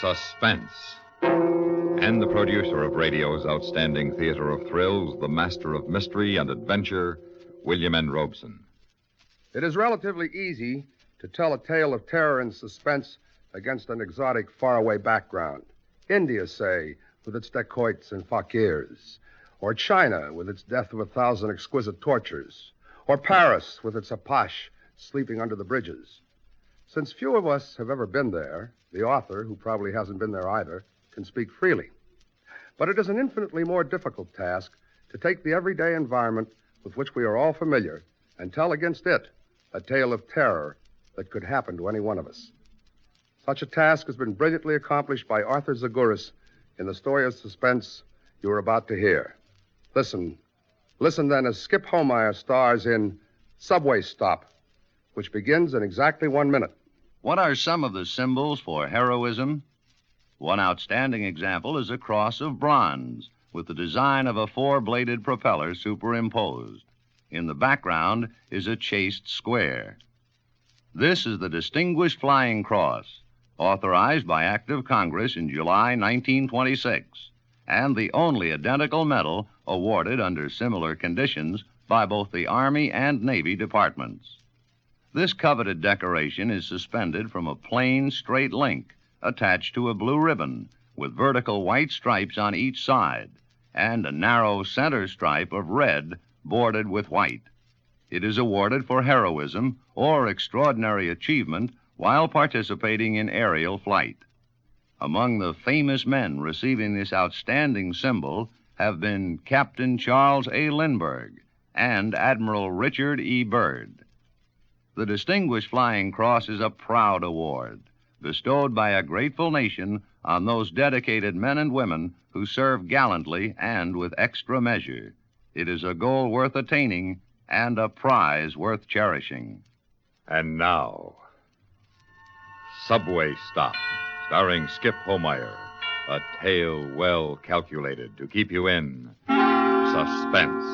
Suspense. And the producer of radio's outstanding theater of thrills, the master of mystery and adventure, William N. Robeson. It is relatively easy to tell a tale of terror and suspense against an exotic, faraway background. India, say, with its dacoits and fakirs. Or China, with its death of 1,000 exquisite tortures. Or Paris, with its apache sleeping under the bridges. Since few of us have ever been there, the author, who probably hasn't been there either, can speak freely. But it is an infinitely more difficult task to take the everyday environment with which we are all familiar and tell against it a tale of terror that could happen to any one of us. Such a task has been brilliantly accomplished by Arthur Zigouras in the story of suspense you are about to hear. Listen then as Skip Homeier stars in Subway Stop, which begins in exactly 1 minute. What are some of the symbols for heroism? One outstanding example is a cross of bronze with the design of a four-bladed propeller superimposed. In the background is a chased square. This is the Distinguished Flying Cross, authorized by Act of Congress in July 1926, and the only identical medal awarded under similar conditions by both the Army and Navy departments. This coveted decoration is suspended from a plain, straight link attached to a blue ribbon with vertical white stripes on each side and a narrow center stripe of red bordered with white. It is awarded for heroism or extraordinary achievement while participating in aerial flight. Among the famous men receiving this outstanding symbol have been Captain Charles A. Lindbergh and Admiral Richard E. Byrd. The Distinguished Flying Cross is a proud award bestowed by a grateful nation on those dedicated men and women who serve gallantly and with extra measure. It is a goal worth attaining and a prize worth cherishing. And now, Subway Stop, starring Skip Homeier, a tale well calculated to keep you in suspense.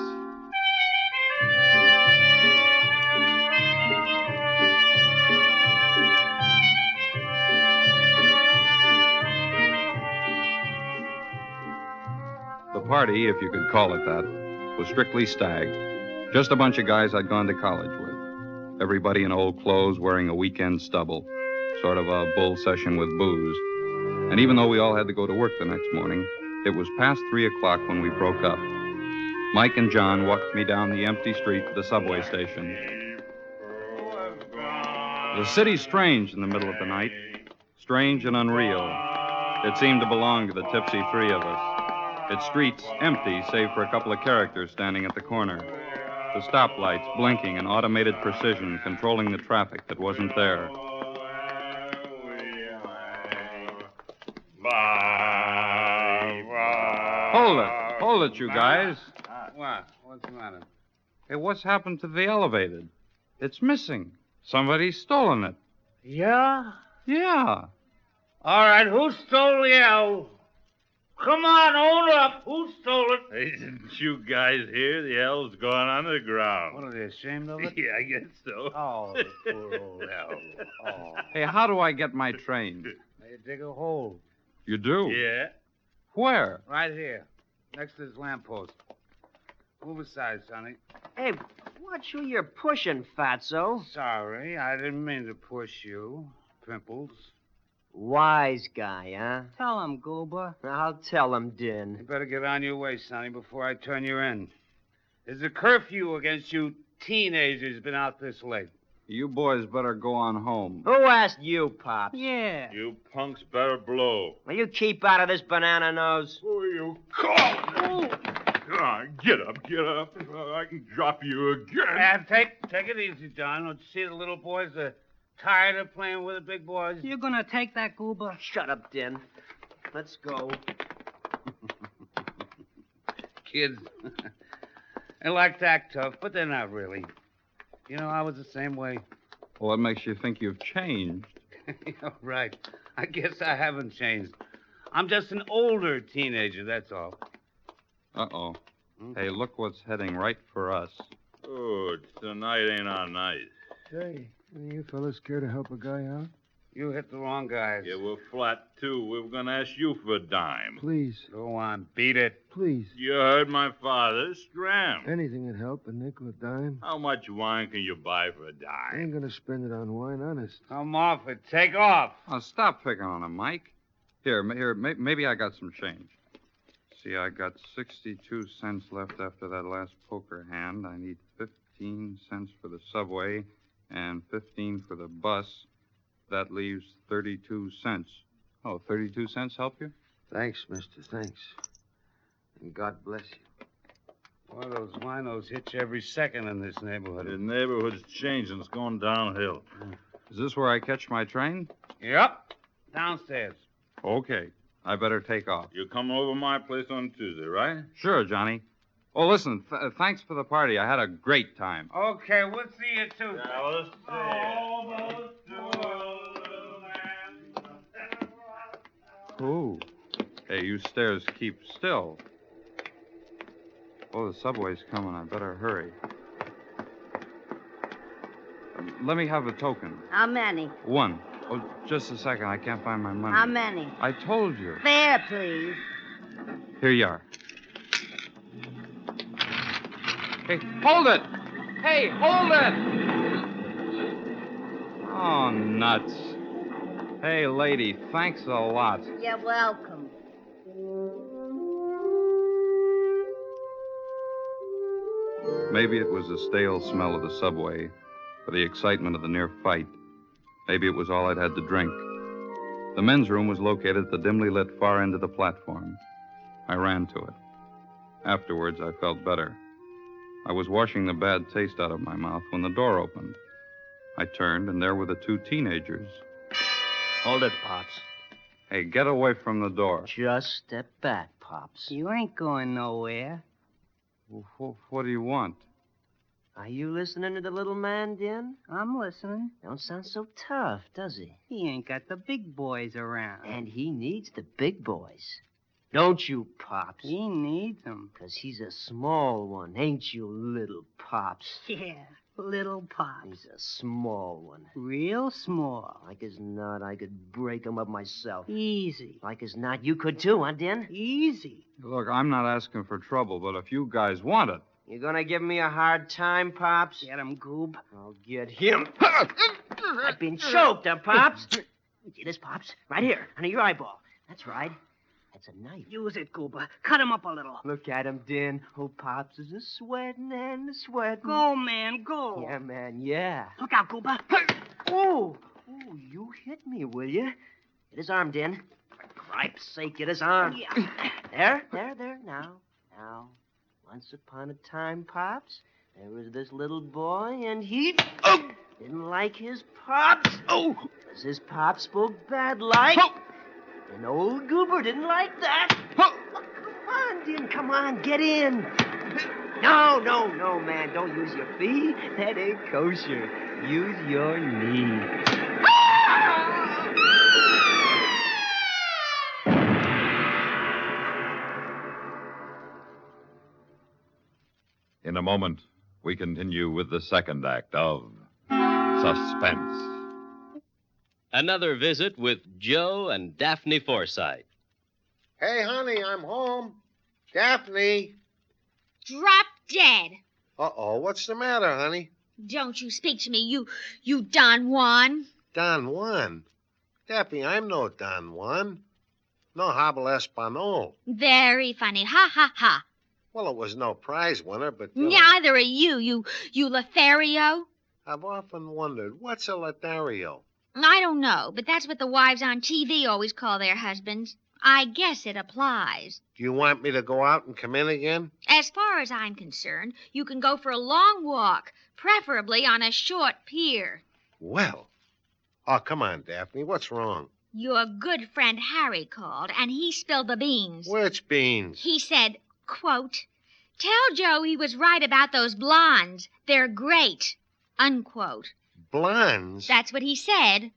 The party, if you could call it that, was strictly stag. Just a bunch of guys I'd gone to college with. Everybody in old clothes wearing a weekend stubble. Sort of a bull session with booze. And even though we all had to go to work the next morning, it was past 3 o'clock when we broke up. Mike and John walked me down the empty street to the subway station. The city's strange in the middle of the night. Strange and unreal. It seemed to belong to the tipsy three of us. Its streets empty, save for a couple of characters standing at the corner. The stoplights blinking in automated precision, controlling the traffic that wasn't there. Hold it, you guys. What? What's the matter? Hey, what's happened to the elevated? It's missing. Somebody's stolen it. Yeah? Yeah. All right, who stole the L? Come on, own up. Who stole it? Hey, didn't you guys hear? The L's gone underground. What, are they ashamed of it? Yeah, I guess so. Oh, the poor old L. Oh. Hey, how do I get my train? They dig a hole. You do? Yeah. Where? Right here, next to this lamppost. Move aside, Sonny. Hey, watch who you're pushing, fatso. Sorry, I didn't mean to push you, Pimples. Wise guy, huh? Tell him, Goober. I'll tell him, Din. You better get on your way, Sonny, before I turn you in. There's a curfew against you teenagers been out this late. You boys better go on home. Who asked you, Pops? Yeah. You punks better blow. Will you keep out of this, banana nose? Who are you? Come on, get up. I can drop you again. Take it easy, John. Don't you see the little boys are tired of playing with the big boys? You gonna take that, Goober? Shut up, Din. Let's go. Kids, they like to act tough, but they're not really. You know, I was the same way. Well, what makes you think you've changed? Yeah, right. I guess I haven't changed. I'm just an older teenager, that's all. Uh-oh. Hey, look what's heading right for us. Oh, tonight ain't our night. Say, any of you fellas care to help a guy out? You hit the wrong guys. Yeah, we're flat, too. We were going to ask you for a dime. Please, Go on, beat it. please. You heard my father. Scram. Anything would help, a nickel, a dime. How much wine can you buy for a I dime? ain't gonna spend it on wine, honest. Come off it. Take off. Oh, stop picking on him, Mike. Here, maybe I got some change. See, I got 62 cents left after that last poker hand. I need 15 cents for the subway and 15 for the bus. That leaves 32 cents. Oh, 32 cents help you? Thanks, mister, thanks. And God bless you. Boy, those winos hit you every second in this neighborhood. The neighborhood's changing. It's going downhill. Is this where I catch my train? Yep. Downstairs. Okay. I better take off. You're coming over to my place on Tuesday, right? Sure, Johnny. Oh, listen, thanks for the party. I had a great time. Okay, we'll see you Tuesday. let's Ooh. Hey, you stairs keep still. Oh, the subway's coming. I better hurry. Let me have a token. How many? One. Oh, just a second. I can't find my money. How many? I told you. Fair, please. Here you are. Hey, hold it! Hey, hold it! Oh, nuts. Hey, lady, thanks a lot. You're welcome. Maybe it was the stale smell of the subway, or the excitement of the near fight. Maybe it was all I'd had to drink. The men's room was located at the dimly lit far end of the platform. I ran to it. Afterwards, I felt better. I was washing the bad taste out of my mouth when the door opened. I turned, and there were the two teenagers. Hold it, Pops. Hey, get away from the door. Just step back, Pops. You ain't going nowhere. What do you want? Are you listening to the little man, Din? I'm listening. Don't sound so tough, does he? He ain't got the big boys around. And he needs the big boys. Don't you, Pops? He needs them. 'Cause he's a small one, ain't you, little Pops? Yeah, little Pops. He's a small one. Real small. Like as not, I could break him up myself. Easy. Like as not, you could too, huh, Din? Easy. Look, I'm not asking for trouble, but if you guys want it. You gonna give me a hard time, Pops? Get him, Goob. I'll get him. I've been choked, huh, Pops? See this, Pops? Right here, under your eyeball. That's right. That's a knife. Use it, Goober. Cut him up a little. Look at him, Din. Oh, Pops is a-sweating and a-sweating. Go, man, go. Yeah, man, yeah. Look out, Goober. Oh, you hit me, will you? Get his arm, Din. For cripe's sake, get his arm. Yeah. There. Now. Once upon a time, Pops, there was this little boy, and he didn't like his Pops. Oh! Because his Pops spoke bad like. And old Goober didn't like that. Come on, Din, come on, get in. No, man, don't use your feet. That ain't kosher. Use your knee. In a moment, we continue with the second act of Suspense. Another visit with Joe and Daphne Forsythe. Hey, honey, I'm home. Daphne. Drop dead. Uh-oh, what's the matter, honey? Don't you speak to me, you Don Juan. Don Juan? Daphne, I'm no Don Juan. No habla español. Very funny. Ha, ha, ha. Well, it was no prize winner, but... Neither are you Lothario. I've often wondered, what's a Lothario? I don't know, but that's what the wives on TV always call their husbands. I guess it applies. Do you want me to go out and come in again? As far as I'm concerned, you can go for a long walk, preferably on a short pier. Well. Oh, come on, Daphne. What's wrong? Your good friend Harry called, and he spilled the beans. Which beans? He said, quote, "Tell Joe he was right about those blondes. They're great," unquote. Blondes? That's what he said.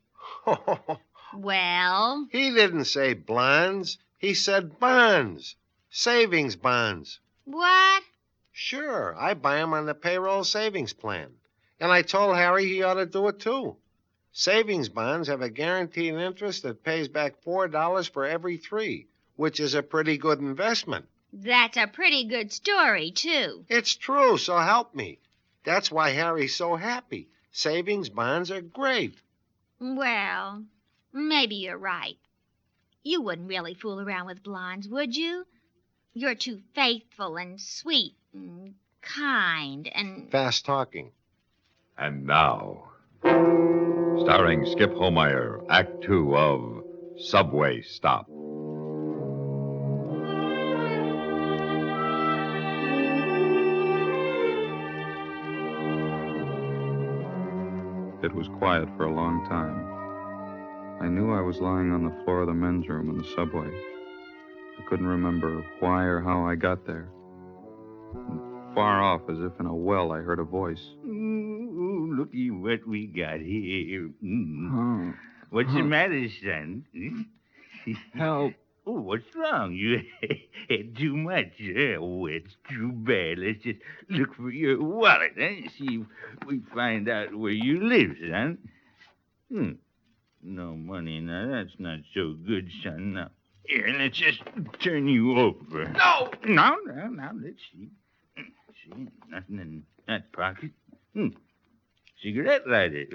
Well? He didn't say blondes. He said bonds. Savings bonds. What? Sure. I buy 'em on the payroll savings plan. And I told Harry he ought to do it, too. Savings bonds have a guaranteed interest that pays back $4 for every 3, which is a pretty good investment. That's a pretty good story, too. It's true, so help me. That's why Harry's so happy. Savings bonds are great. Well, maybe you're right. You wouldn't really fool around with blondes, would you? You're too faithful and sweet and kind and... Fast talking. And now, starring Skip Homeier, Act Two of Subway Stop. It was quiet for a long time. I knew I was lying on the floor of the men's room in the subway. I couldn't remember why or how I got there. And far off, as if in a well, I heard a voice. Ooh, looky what we got here. Oh. What's the matter, son? Help. Oh, what's wrong? You had too much. Oh, it's too bad. Let's just look for your wallet, and see if we find out where you live, son. No money. Now, that's not so good, son. Now, here, let's just turn you over. No! Now, let's see. See, nothing in that pocket. Cigarette lighter.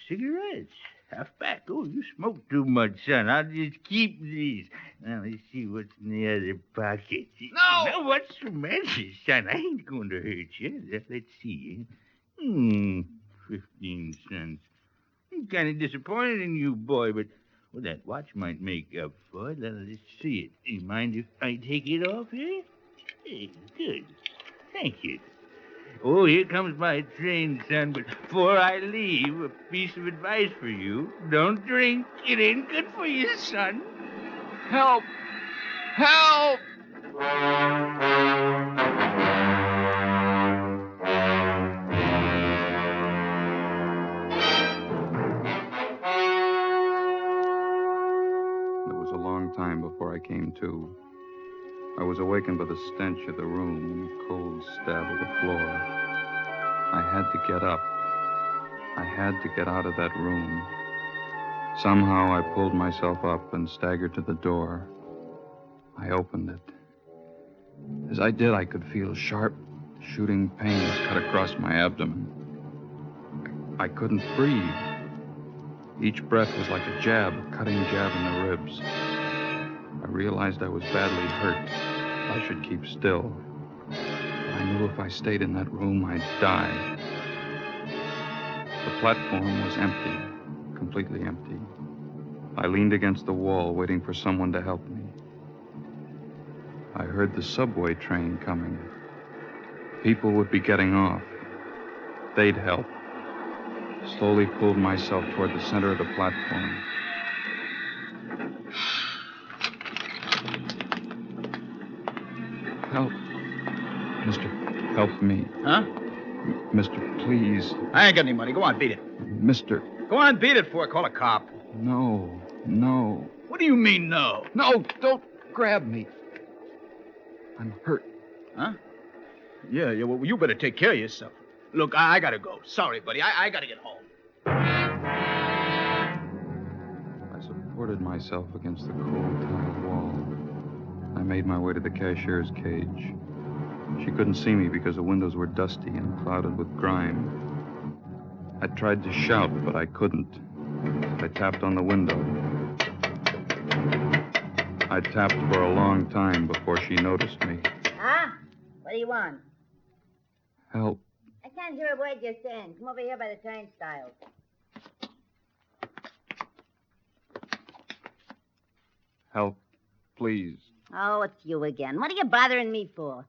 Cigarettes. Half back. Oh, you smoke too much, son. I'll just keep these. Now, let's see what's in the other pocket. No! Now, what's the matter, son? I ain't going to hurt you. Let's see. 15 cents. I'm kind of disappointed in you, boy, but well, that watch might make up for it. Let's see it. Do you mind if I take it off here? Hey, good. Thank you. Oh, here comes my train, son, but before I leave, a piece of advice for you. Don't drink. It ain't good for you, son. Help! Help! It was a long time before I came to. I was awakened by the stench of the room and the cold stab of the floor. I had to get up. I had to get out of that room. Somehow I pulled myself up and staggered to the door. I opened it. As I did, I could feel sharp, shooting pains cut across my abdomen. I couldn't breathe. Each breath was like a jab, a cutting jab in the ribs. I realized I was badly hurt. I should keep still. I knew if I stayed in that room, I'd die. The platform was empty, completely empty. I leaned against the wall, waiting for someone to help me. I heard the subway train coming. People would be getting off. They'd help. Slowly pulled myself toward the center of the platform. Help. Mister, help me. Huh? Mister, please. I ain't got any money. Go on, beat it. Mister. Go on, beat it before I call a cop. No. What do you mean, no? No, don't grab me. I'm hurt. Huh? Yeah, well, you better take care of yourself. Look, I gotta go. Sorry, buddy. I gotta get home. I supported myself against the cold tile wall. I made my way to the cashier's cage. She couldn't see me because the windows were dusty and clouded with grime. I tried to shout, but I couldn't. I tapped on the window. I tapped for a long time before she noticed me. Huh? What do you want? Help. I can't hear a word you're saying. Come over here by the turnstile. Help, please. Oh, it's you again. What are you bothering me for?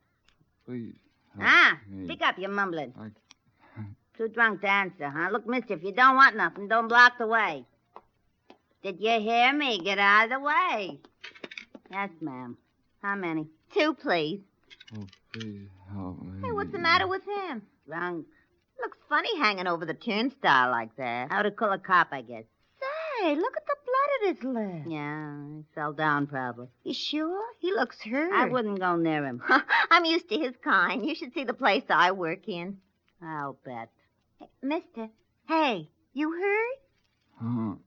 Please. Speak up, you're mumbling. I... Too drunk to answer, huh? Look, mister, if you don't want nothing, don't block the way. Did you hear me? Get out of the way. Yes, ma'am. How many? 2, please. Oh, please help me. Hey, what's the matter with him? Drunk. Looks funny hanging over the turnstile like that. Ought to call a cop, I guess. Say, look at the blood at his lip. Yeah, he fell down probably. You sure? He looks hurt. I wouldn't go near him. I'm used to his kind. You should see the place I work in. I'll bet. Hey, mister. Hey, You hurt? Oh,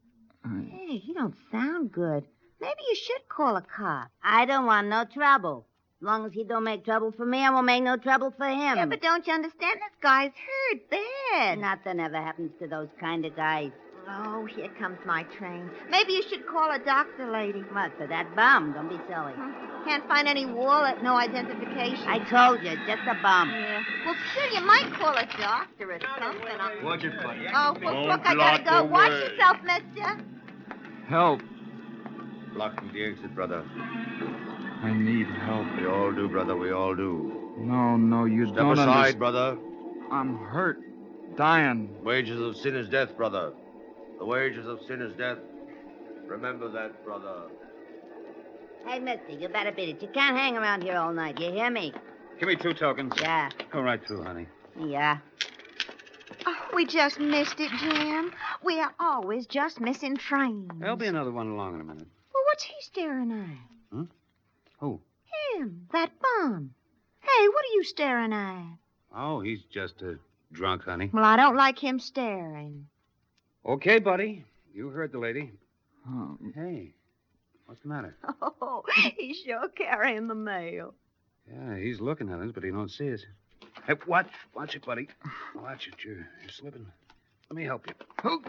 Hey, you don't sound good. Maybe you should call a cop. I don't want no trouble. As long as he don't make trouble for me, I won't make no trouble for him. Yeah, but don't you understand? This guy's hurt bad. Nothing ever happens to those kind of guys. Oh, here comes my train. Maybe you should call a doctor, lady. What, for that bum? Don't be silly. Can't find any wallet, no identification. I told you, just a bum. Yeah. Well, still, you might call a doctor or something. Watch it, buddy. Oh, well, Don't look, I gotta block go. the Watch way. yourself, mister. help. Blocking the exit, brother. I need help. We all do, brother. We all do. No, you Step don't aside, understand. brother. I'm hurt. Dying. Wages of sin is death, brother. The wages of sin is death. Remember that, brother. Hey, mister, you better beat it. You can't hang around here all night. You hear me? Give me 2 tokens. Yeah. Go right through, honey. Yeah. Oh, we just missed it, Jim. We are always just missing trains. There'll be another one along in a minute. Well, what's he staring at? Who? Him, that bum. Hey, what are you staring at? Oh, he's just drunk, honey. Well, I don't like him staring. Okay, buddy. You heard the lady. Oh, Hey, what's the matter? Oh, he's sure carrying the mail. Yeah, he's looking at us, but he don't see us. Hey, watch it, buddy. Watch it. You're slipping. Let me help you.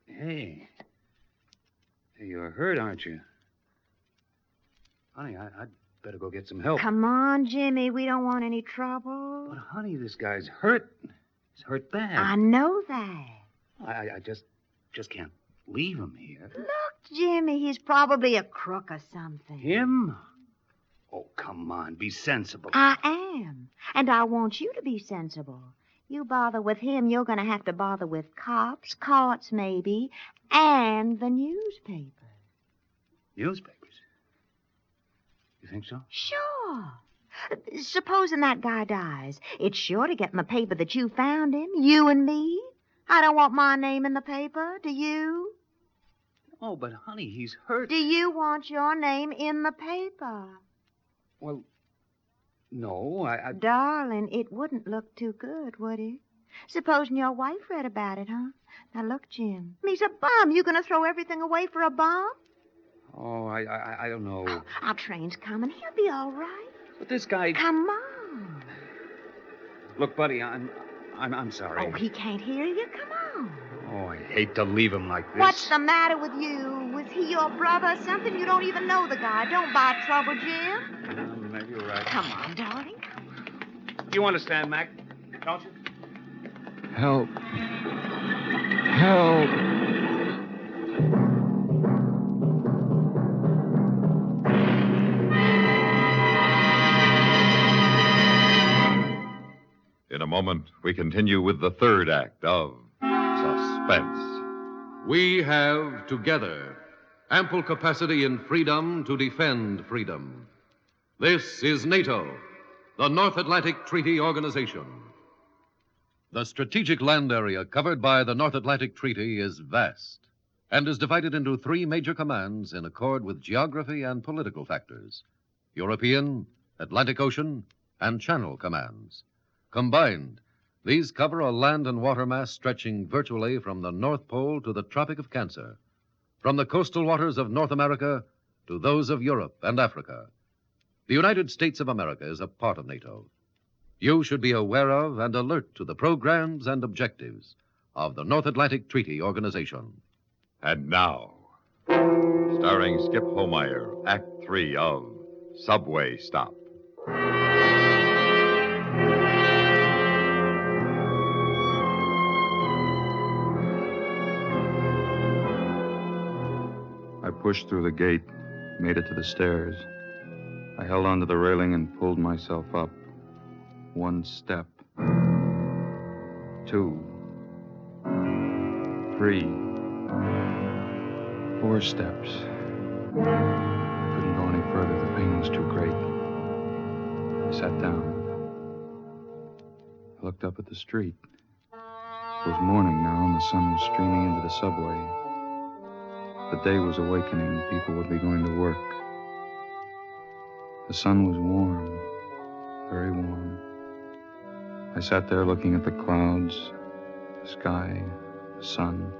Hey. Hey, you're hurt, aren't you? Honey, I'd better go get some help. Come on, Jimmy. We don't want any trouble. But, honey, this guy's hurt. He's hurt bad. I know that. I just can't leave him here. Look, Jimmy, he's probably a crook or something. Him? Oh, come on. Be sensible. I am. And I want you to be sensible. You bother with him, you're going to have to bother with cops, courts maybe, and the newspaper. Newspapers? You think so? Sure. Supposing that guy dies, it's sure to get in the paper that you found him, you and me. I don't want my name in the paper, do you? Oh, but, honey, he's hurt. Do you want your name in the paper? Well, no, I... Darling, it wouldn't look too good, would it? Supposing your wife read about it, huh? Now, look, Jim, he's a bum. You going to throw everything away for a bum? Oh, I don't know. Our train's coming. He'll be all right. But this guy... Come on. Look, buddy, I'm sorry. Oh, he can't hear you. Come on. Oh, I hate to leave him like this. What's the matter with you? Was he your brother or something? You don't even know the guy. Don't buy trouble, Jim. Maybe you're right. Come on, darling. You understand, Mac, don't you? help. Help. In a moment, we continue with the third act of Suspense. We have together ample capacity and freedom to defend freedom. This is NATO, the North Atlantic Treaty Organization. The strategic land area covered by the North Atlantic Treaty is vast and is divided into three major commands in accord with geography and political factors: European, Atlantic Ocean, and Channel commands. Combined, these cover a land and water mass stretching virtually from the North Pole to the Tropic of Cancer, from the coastal waters of North America to those of Europe and Africa. The United States of America is a part of NATO. You should be aware of and alert to the programs and objectives of the North Atlantic Treaty Organization. And now, starring Skip Homeier, Act 3 of Subway Stop. I pushed through the gate, made it to the stairs. I held onto the railing and pulled myself up. 1 step. 2. 3. 4 steps. I couldn't go any further. The pain was too great. I sat down. I looked up at the street. It was morning now, and the sun was streaming into the subway. The day was awakening. People would be going to work. The sun was warm, very warm. I sat there looking at the clouds, the sky, the sun.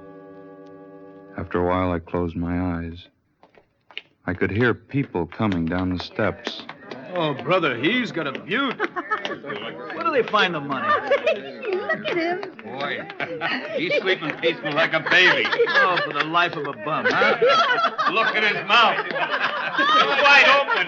After a while, I closed my eyes. I could hear people coming down the steps. Oh, brother, he's got a beaut. Where do they find the money? Look at him. Boy, he's sleeping peaceful like a baby. Oh, for the life of a bum, huh? Look at his mouth. It's wide open.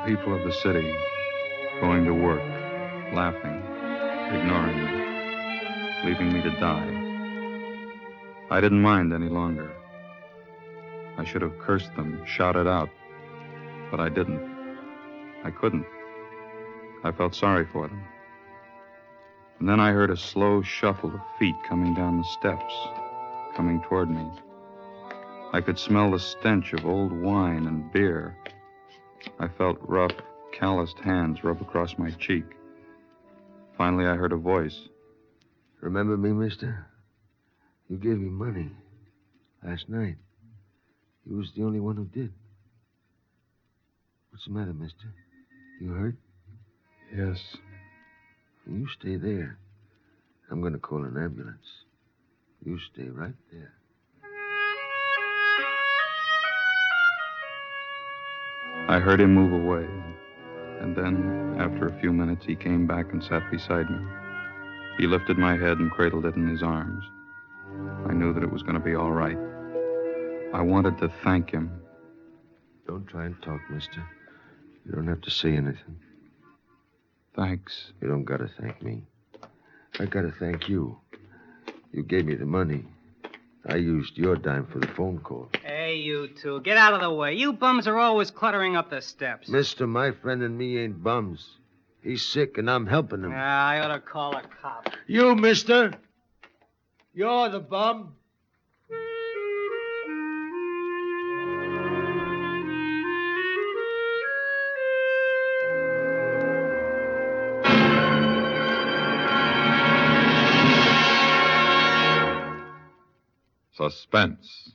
People of the city going to work, laughing, ignoring me, leaving me to die. I didn't mind any longer. I should have cursed them, shouted out, but I didn't. I couldn't. I felt sorry for them. And then I heard a slow shuffle of feet coming down the steps, coming toward me. I could smell the stench of old wine and beer. I felt rough, calloused hands rub across my cheek. Finally, I heard a voice. Remember me, mister? You gave me money last night. You was the only one who did. What's the matter, mister? You hurt? Yes. You stay there. I'm going to call an ambulance. You stay right there. I heard him move away, and then, after a few minutes, he came back and sat beside me. He lifted my head and cradled it in his arms. I knew that it was going to be all right. I wanted to thank him. Don't try and talk, mister. You don't have to say anything. Thanks. You don't got to thank me. I got to thank you. You gave me the money. I used your dime for the phone call. Hey, you two, get out of the way. You bums are always cluttering up the steps. Mister, my friend and me ain't bums. He's sick, and I'm helping him. I ought to call a cop. You, mister. You're the bum. Suspense,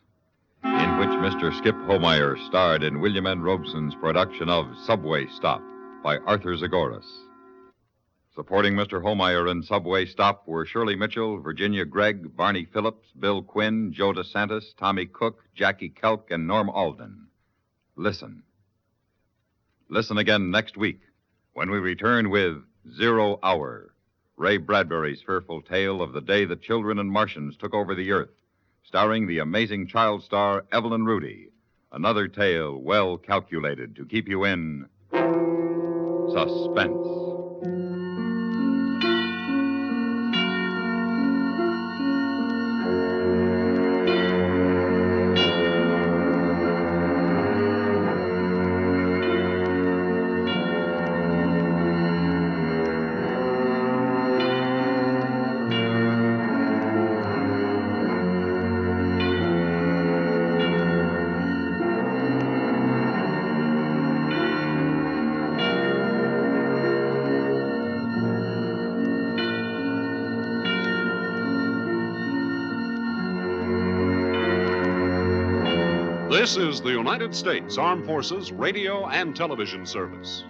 in which Mr. Skip Homeier starred in William N. Robeson's production of Subway Stop by Arthur Zigouras. Supporting Mr. Homeier in Subway Stop were Shirley Mitchell, Virginia Gregg, Barney Phillips, Bill Quinn, Joe DeSantis, Tommy Cook, Jackie Kelk, and Norm Alden. Listen. Listen again next week when we return with 0 Hour, Ray Bradbury's fearful tale of the day the children and Martians took over the Earth, starring the amazing child star Evelyn Rudy. Another tale well calculated to keep you in suspense. This is the United States Armed Forces Radio and Television Service.